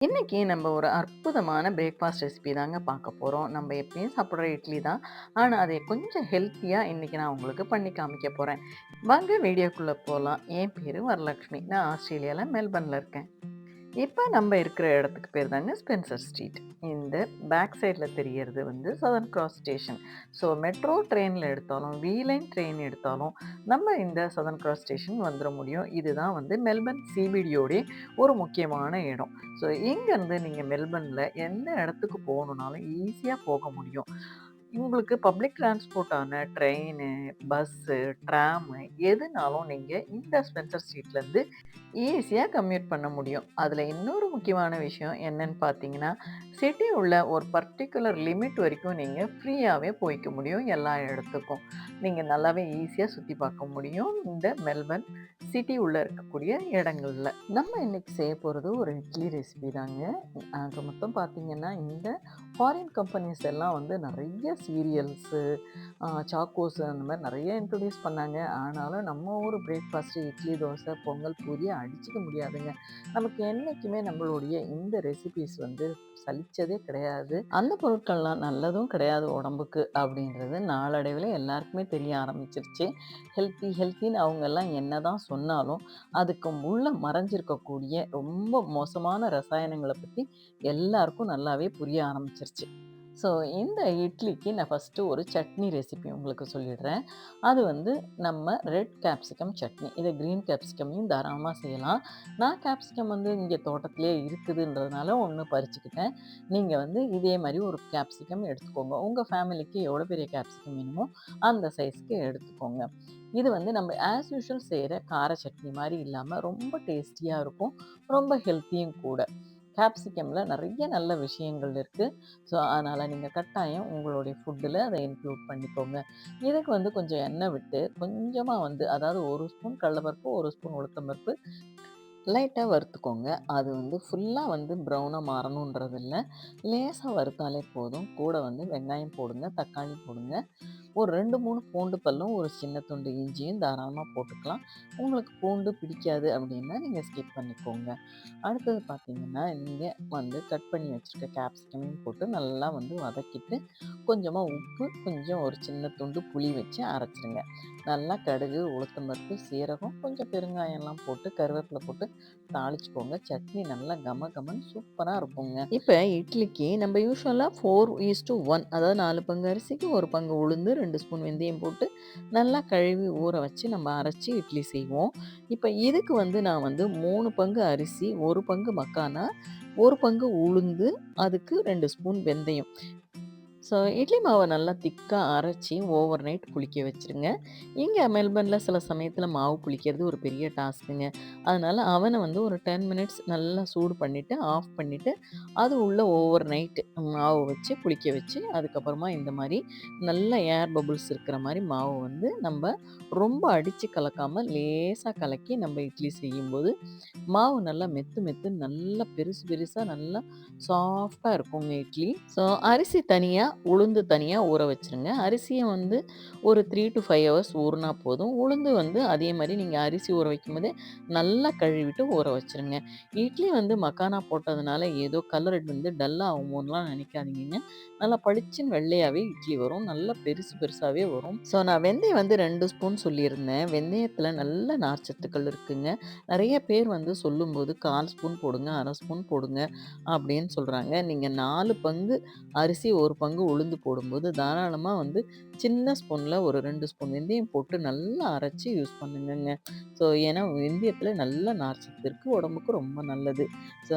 இன்னைக்கு நம்ம ஒரு அற்புதமான பிரேக்ஃபாஸ்ட் ரெசிபி தாங்க பார்க்க போறோம். நம்ம எப்பயும் சாப்பிடுற இட்லி தான். ஆனா, அதை கொஞ்சம் ஹெல்த்தியா இன்னைக்கு நான் உங்களுக்கு பண்ணி காமிக்க போறேன். வாங்க வீடியோக்குள்ள போலாம். என் பேரு வரலட்சுமி. நான் ஆஸ்திரேலியால மெல்பர்ன்ல இருக்கேன். இப்ப நம்ம இருக்கிற இடத்துக்கு பேர் தாங்க ஸ்பென்சர் ஸ்ட்ரீட். இந்த பேக் சைட்ல தெரியறது வந்து southern cross station. So metro ட்ரெயின்ல எடுத்தாலும், லைன் ட்ரெயின் எடுத்தாலும் நம்ம இந்த சதர்ன் கிராஸ் ஸ்டேஷன் வந்துர முடியும். இதுதான் வந்து மெல்பர்ன் சிபிடியோடைய ஒரு முக்கியமான இடம். ஸோ இங்கேருந்து நீங்க மெல்பர்ன்ல எந்த இடத்துக்கு போகணும்னாலும் ஈஸியா போக முடியும். உங்களுக்கு பப்ளிக் டிரான்ஸ்போர்ட்டான ட்ரெயினு, பஸ்ஸு, ட்ராமு எதுனாலும் நீங்க இந்த ஸ்பென்சர் ஸ்ட்ரீட்லேருந்து ஈஸியா கம்யூட் பண்ண முடியும். அதில இன்னொரு முக்கியமான விஷயம் என்னன்னு பார்த்தீங்கன்னா, சிட்டி உள்ள ஒரு பர்ட்டிகுலர் லிமிட் வரைக்கும் நீங்க ஃப்ரீயாவே போய்க்க முடியும் எல்லா இடத்துக்கும். நீங்க நல்லாவே ஈஸியா சுத்தி பார்க்க முடியும் இந்த மெல்பர்ன் சிட்டி உள்ள இருக்கக்கூடிய இடங்கள்ல. நம்ம இன்னைக்கு செய்ய போறது ஒரு இட்லி ரெசிபி தாங்க. ஆக மொத்தம் பார்த்தீங்கன்னா, இந்த ஃபாரின் கம்பெனிஸ் எல்லாம் வந்து நெறைய சீரியல்ஸு, சாக்கோஸ் அந்த மாரி நெறைய இன்ட்ரோடியூஸ் பண்ணாங்க. ஆனாலும் நம்ம ஊர் பிரேக்ஃபாஸ்ட்டு இட்லி, தோசை, பொங்கல், பூரிய அடிச்சுக்க முடியாதுங்க. நமக்கு என்னைக்குமே நம்மளுடைய இந்த ரெசிபீஸ் வந்து சலிச்சதே கிடையாது. அந்த பொருட்கள்லாம் நல்லதும் கிடையாது உடம்புக்கு அப்படின்றது நாளடைவில எல்லாருக்குமே தெரிய ஆரம்பிச்சிருச்சு. ஹெல்த்தின்னு அவங்கெல்லாம் என்னதான் சொன்னாலும், அதுக்கு உள்ள மறைஞ்சிருக்கக்கூடிய ரொம்ப மோசமான ரசாயனங்கள பத்தி எல்லாருக்கும் நல்லாவே புரிய ஆரம்பிச்சிருச்சு. ஸோ இந்த இட்லிக்கு நான் ஃபஸ்ட்டு ஒரு சட்னி ரெசிபி உங்களுக்கு சொல்லிடுறேன். அது வந்து நம்ம ரெட் கேப்சிகம் சட்னி. இத கிரீன் கேப்சிகமையும் தாராளமா செய்யலாம். நான் கேப்சிகம் வந்து இங்க தோட்டத்திலேயே இருக்குதுன்றதுனால 1 பறிச்சுக்கிட்டேன். நீங்க வந்து இதே மாரி ஒரு கேப்சிகம் எடுத்துக்கோங்க. உங்க ஃபேமிலிக்கு எவ்வளோ பெரிய கேப்சிகம் வேணுமோ, அந்த சைஸ்க்கு எடுத்துக்கோங்க. இது வந்து நம்ம ஆஸ் யூசுவல் செய்ற கார சட்னி மாரி இல்லாம ரொம்ப டேஸ்டியா இருக்கும். ரொம்ப ஹெல்த்தியும் கூட. கேப்சிகம்ல நெறைய நல்ல விஷயங்கள் இருக்கு. ஸோ, அதனால நீங்க கட்டாயம் உங்களுடைய ஃபுட்டுல அத இன்க்ளூட் பண்ணிக்கோங்க. இதுக்கு வந்து கொஞ்சம் எண்ணெய் விட்டு, கொஞ்சமா வந்து அதாவது 1 ஸ்பூன் கடலப்பருப்பு, 1 ஸ்பூன் உளுத்தம் பருப்பு லைட்டா வறுத்துக்கோங்க. அது வந்து ஃபுல்லா வந்து ப்ரௌனா மாறணுன்றது இல்ல. லேசா வறுத்தாலே போதும். கூட வந்து வெங்காயம் போடுங்க, தக்காளி போடுங்க. ஒரு 2, 3 பூண்டு பல்லும், ஒரு சின்ன துண்டு இஞ்சியும் தாராளமா போட்டுக்கலாம். உங்களுக்கு பூண்டு பிடிக்காது அப்படின்னா, நீங்க ஸ்கிப் பண்ணிக்கோங்க. அடுத்தது பார்த்தீங்கன்னா, நீங்க வந்து கட் பண்ணி வச்சிருக்க கேப்சிகமையும் போட்டு நல்லா வந்து வதக்கிட்டு, கொஞ்சமா உப்பு, கொஞ்சம் ஒரு சின்ன துண்டு புளி வச்சு அரைச்சிருங்க. நல்லா கடுகு, உளுத்தம் பருப்பு, சீரகம், கொஞ்சம் பெருங்காயம்லாம் போட்டு, கருவேப்பில போட்டு தாளிச்சுக்கோங்க. சட்னி நல்லா கம கமன்னு சூப்பரா இருக்குங்க. இப்ப இட்லிக்கு நம்ம யூசுவலா 4:1 அதாவது 4 பங்கு அரிசிக்கு 1 பங்கு உளுந்து, 2 ஸ்பூன் வெந்தயம் போட்டு நல்லா கழுவி ஊற வச்சு நம்ம அரைச்சு இட்லி செய்வோம். இப்ப இதுக்கு வந்து நான் வந்து 3 பங்கு அரிசி, 1 பங்கு மக்கானா, 1 பங்கு உளுந்து, அதுக்கு 2 ஸ்பூன் வெந்தயம். ஸோ இட்லி மாவ நல்லா திக்கா அரைச்சு ஓவர் நைட் புளிக்க வச்சுருங்க. இங்க மெல்பர்ன்ல சில சமயத்தில மாவு புளிக்கிறது ஒரு பெரிய டாஸ்க்குங்க. அதனால அவன வந்து ஒரு 10 மினிட்ஸ் நல்லா சூடு பண்ணிட்டு, ஆஃப் பண்ணிட்டு, அது உள்ள ஓவர் நைட் மாவு வச்சு புளிக்க வச்சு, அதுக்கப்புறமா இந்த மாரி நல்ல ஏர் பபுள்ஸ் இருக்கிற மாரி மாவு வந்து நம்ப ரொம்ப அடிச்சு கலக்காம லேசா கலக்கி நம்ம இட்லி செய்யும்போது, மாவு நல்லா மெத்து மெத்துன்னு நல்லா பெருசு பெருசா நல்லா சாஃப்ட்டா இருக்குங்க இட்லி. ஸோ அரிசி தனியா, உளுந்து தனியா ஊற வச்சுருங்க. அரிசிய வந்து ஒரு 3 டூ 5 ஹவர்ஸ் ஊறுனா போதும். உளுந்து வந்து அதே மாரி நீங்க அரிசி ஊற வைக்கும்போதே நல்லா கழுவிட்டு ஊற வச்சுருங்க. இட்லி வந்து மக்கானா போட்டதுனால ஏதோ கலர் வந்து டல்லா ஆகுமோன்னுலாம் நினைக்காதீங்கங்க. நல்லா பளிச்சுன்னு வெள்ளையாவே இட்லி வரும். நல்லா பெருசு பெருசாவே வரும். ஸோ நான் வெந்தயம் வந்து 2 ஸ்பூன் சொல்லியிருந்தேன். வெந்தயத்தில நல்ல நார்ச்சத்துக்கள் இருக்குங்க. நெறைய பேர் வந்து சொல்லும்போது 1/4 ஸ்பூன் போடுங்க, 1/2 ஸ்பூன் போடுங்க அப்படின்னு சொல்றாங்க. நீங்க 4 பங்கு அரிசி, 1 பங்கு உளுந்து போடும்போது தாராளமா வந்து சின்ன ஸ்பூன்ல ஒரு 2 ஸ்பூன் வெந்தயம் போட்டு நல்லா அரைச்சு யூஸ் பண்ணுங்கங்க. ஸோ ஏன்னா வெந்தயத்தில நல்ல நார்ச்சத்து இருக்கு. உடம்புக்கு ரொம்ப நல்லது. ஸோ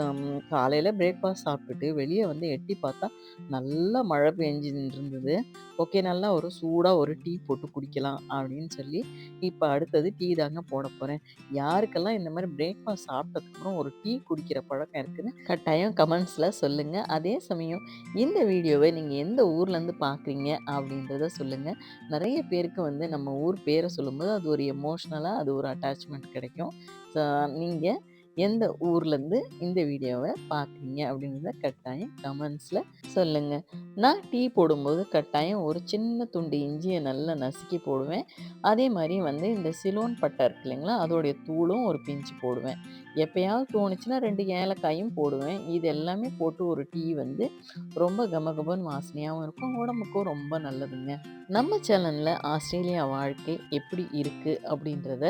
காலையில பிரேக்ஃபாஸ்ட் சாப்பிட்டுட்டு வெளிய வந்து எட்டி பார்த்தா நல்லா மழை பெஞ்சுன்னு இருந்தது. ஓகே நல்லா ஒரு சூடா ஒரு டீ போட்டு குடிக்கலாம் அப்படின்னு சொல்லி, இப்ப அடுத்தது டீ தாங்க போடப் போறேன். யாருக்கெல்லாம் இந்த மாரி பிரேக்ஃபாஸ்ட் சாப்பிட்டதுக்கப்புறம் ஒரு டீ குடிக்கிற பழக்கம் இருக்குன்னு கட்டாயம் கமெண்ட்ஸ்ல சொல்லுங்க. அதே சமயம் இந்த வீடியோவ நீங்க எந்த ஊர்லேருந்து பார்க்குறீங்க அப்படின்றத சொல்லுங்க. நெறைய பேருக்கு வந்து நம்ம ஊர் பேர சொல்லும்போது அது ஒரு எமோஷனலா அது ஒரு அட்டாச்மெண்ட் கிடைக்கும். ஸோ நீங்க எந்த ஊர்லேருந்து இந்த வீடியோவ பார்க்குறீங்க அப்படின்றத கட்டாயம் கமெண்ட்ஸ்ல சொல்லுங்க. நான் டீ போடும்போது கட்டாயம் ஒரு சின்ன துண்டு இஞ்சிய நல்லா நசுக்கி போடுவேன். அதே மாரி வந்து இந்த சிலோன் பட்டை இருக்கு இல்லைங்களா? அதோடைய தூளும் ஒரு பிஞ்ச் போடுவேன். எப்பயாவது தோணுச்சுன்னா 2 ஏலக்காயும் போடுவேன். இது எல்லாமே போட்டு ஒரு டீ வந்து ரொம்ப கமகமன்னு வாசனையாவும் இருக்கும். உடம்புக்கும் ரொம்ப நல்லதுங்க. நம்ம சேனல்ல ஆஸ்திரேலியா வாழ்க்கை எப்படி இருக்கு அப்படின்றத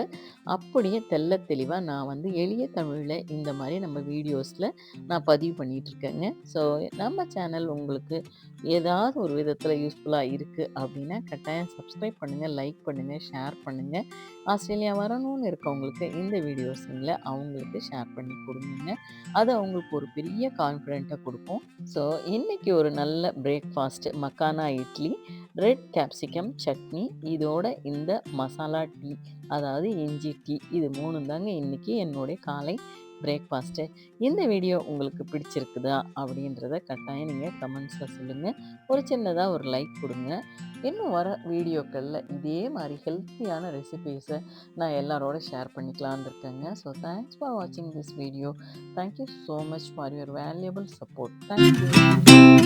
அப்படியே தெள்ளத் தெளிவா நான் வந்து எளிய தமிழ்ல இந்த மாரி நம்ம வீடியோஸ்ல நான் பதிவு பண்ணிட்டுருக்கேங்க. ஸோ நம்ம சேனல் உங்களுக்கு ஏதாவது ஒரு விதத்தில யூஸ்ஃபுல்லா இருக்கு அப்படின்னா, கட்டாயம் சப்ஸ்கிரைப் பண்ணுங்க, லைக் பண்ணுங்க, ஷேர் பண்ணுங்க. ஆஸ்திரேலியா வரணும்னு இருக்கவங்களுக்கு இந்த வீடியோஸுங்கள அவங்களுக்கு ஷேர் பண்ணி குடுங்கங்க. அது அவங்களுக்கு ஒரு பெரிய கான்ஃபிடென்ட்ட குடுக்கும். ஸோ இன்னைக்கு ஒரு நல்ல breakfast makhana idli, red capsicum chutney, இதோட இந்த மசாலா டீ, அதாவது இஞ்சி டீ, இது 3ம் தாங்க இன்னைக்கு என்னுடைய காலை பிரேக்ஃபாஸ்ட்டு. இந்த வீடியோ உங்களுக்கு பிடிச்சிருக்குதா அப்படின்றத கட்டாயம் நீங்கள் கமெண்ட்ஸில் சொல்லுங்கள். ஒரு சின்னதாக ஒரு லைக் கொடுங்க. இன்னும் வர வீடியோக்களில் இதே மாதிரி ஹெல்த்தியான ரெசிபீஸை நான் எல்லாரோட ஷேர் பண்ணிக்கலான்னு இருக்கேங்க. ஸோ தேங்க்ஸ் ஃபார் வாட்சிங் this video. Thank you so much for your valuable support. Thank you.